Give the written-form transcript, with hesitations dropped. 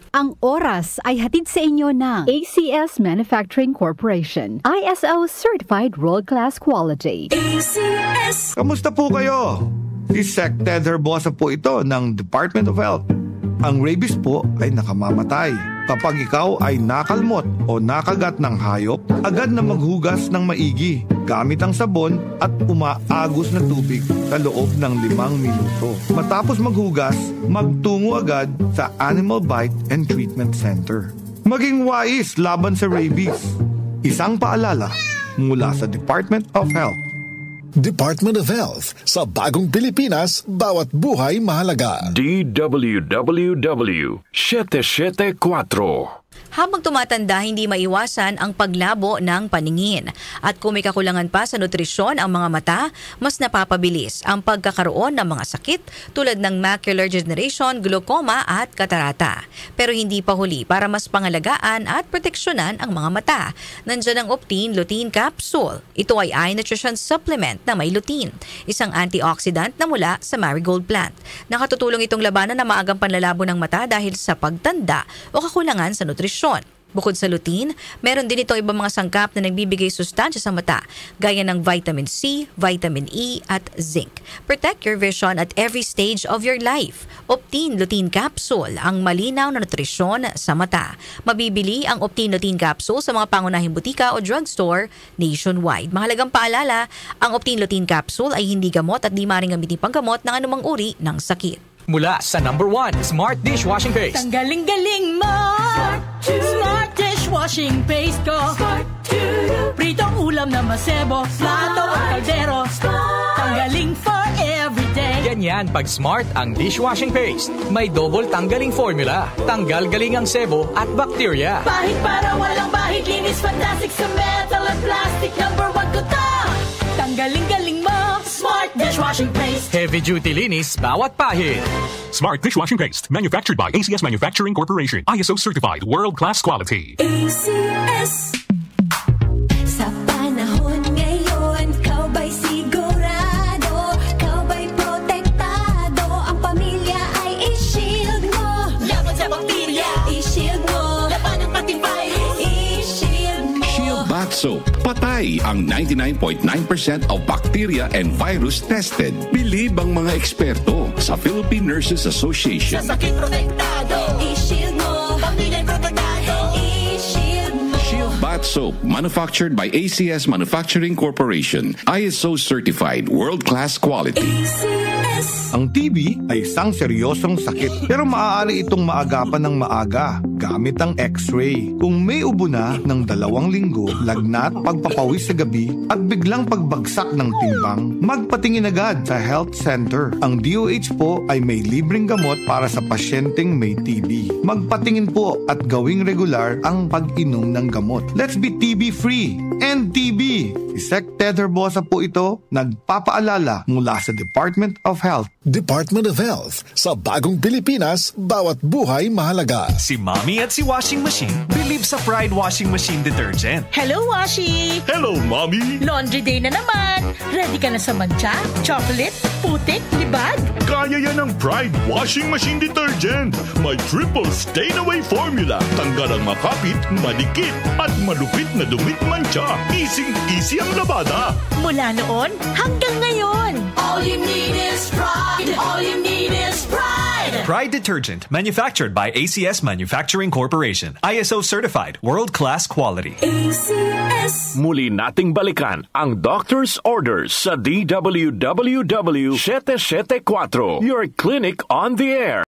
Ang oras ay hatid sa inyo ng ACS Manufacturing Corporation. ISO Certified World-Class Quality. ACS! Kamusta po kayo? Si Sec Tether Bosa po ito ng Department of Health. Ang rabies po ay nakamamatay. Kapag ikaw ay nakalmot o nakagat ng hayop, agad na maghugas ng maigi gamit ang sabon at umaagos na tubig sa loob ng 5 minuto. Matapos maghugas, magtungo agad sa Animal Bite and Treatment Center. Maging wais laban sa rabies. Isang paalala mula sa Department of Health. Department of Health, sa bagong Pilipinas, bawat buhay mahalaga. DWWW 774. Habang tumatanda, hindi maiwasan ang paglabo ng paningin. At kung may kakulangan pa sa nutrisyon ang mga mata, mas napapabilis ang pagkakaroon ng mga sakit tulad ng macular degeneration, glaucoma at katarata. Pero hindi pa huli para mas pangalagaan at proteksyonan ang mga mata. Nandiyan ang Optine Lutein Capsule. Ito ay eye nutrition supplement na may lutein, isang antioxidant na mula sa marigold plant. Nakatutulong itong labanan na maagang panlalabo ng mata dahil sa pagtanda o kakulangan sa nutrisyon. Bukod sa lutein, meron din ito ibang mga sangkap na nagbibigay sustansya sa mata, gaya ng vitamin C, vitamin E at zinc. Protect your vision at every stage of your life. Optine Lutein Capsule, ang malinaw na nutrisyon sa mata. Mabibili ang Optine Lutein Capsule sa mga pangunahing butika o drugstore nationwide. Mahalagang paalala, ang Optine Lutein Capsule ay hindi gamot at di maaaring gamitin panggamot ng anumang uri ng sakit. Mula sa number 1, Smart Dishwashing Paste. Ang galing-galing mo! Smart Dishwashing Paste ko. Pritong ulam na masebo, plato at kaldero. Tanggaling for everyday. Ganyan pag Smart ang dishwashing paste. May double tanggaling formula. Tanggal galing ang sebo at bacteria. Bahid para walang bahid, linis fantastic sa metal at plastic. Number 1 ko to! Tanggaling-galing mo! Smart Dishwashing Paste. Heavy duty linis bawat pahid. Smart Dishwashing Paste, manufactured by ACS Manufacturing Corporation. ISO certified, world-class quality. ACS. Sa panahon ngayon, kau ba'y sigurado? Kau ba'y protektado? Ang pamilya ay i-shield mo. Laban sa bakterya, i-shield mo. laban ng pating virus, i-shield mo. Shield Bath Soap. Patay ang 99.9% of bacteria and virus tested. Believe ang mga eksperto sa Philippine Nurses Association. Sa sakit protektado, i-shield mo. pamilya protektado, i-shield mo. Shield Bath Soap, manufactured by ACS Manufacturing Corporation. ISO certified, world-class quality. ACS. Ang TB ay isang seryosong sakit pero maaari itong maagapan ng maaga gamit ang X-ray. Kung may ubo na ng 2 linggo, lagnat, pagpapawis sa gabi at biglang pagbagsak ng timbang, magpatingin agad sa health center. Ang DOH po ay may libreng gamot para sa pasyenteng may TB. Magpatingin po at gawing regular ang pag-inom ng gamot. Let's be TB-free! End TB! Si Sec Tether Bosa po ito, nagpapaalala mula sa Department of Health. Department of Health, sa bagong Pilipinas, bawat buhay mahalaga. Si Mommy at si Washing Machine believe sa Pride Washing Machine Detergent. Hello, Washi! Hello, Mommy! Laundry day na naman! Ready ka na sa mancha, chocolate, putik, libag? Kaya yan ng Pride Washing Machine Detergent. May triple stain-away formula. Tanggal ang makapit, malikit, at malupit na dumit mancha. Easy ang labada. Mula noon hanggang ngayon. All you need is pride. All you need is pride. Pride Detergent, manufactured by ACS Manufacturing Corporation. ISO certified, world-class quality. ACS. Muli nating balikan ang doctor's orders sa DWWW 774, your clinic on the air.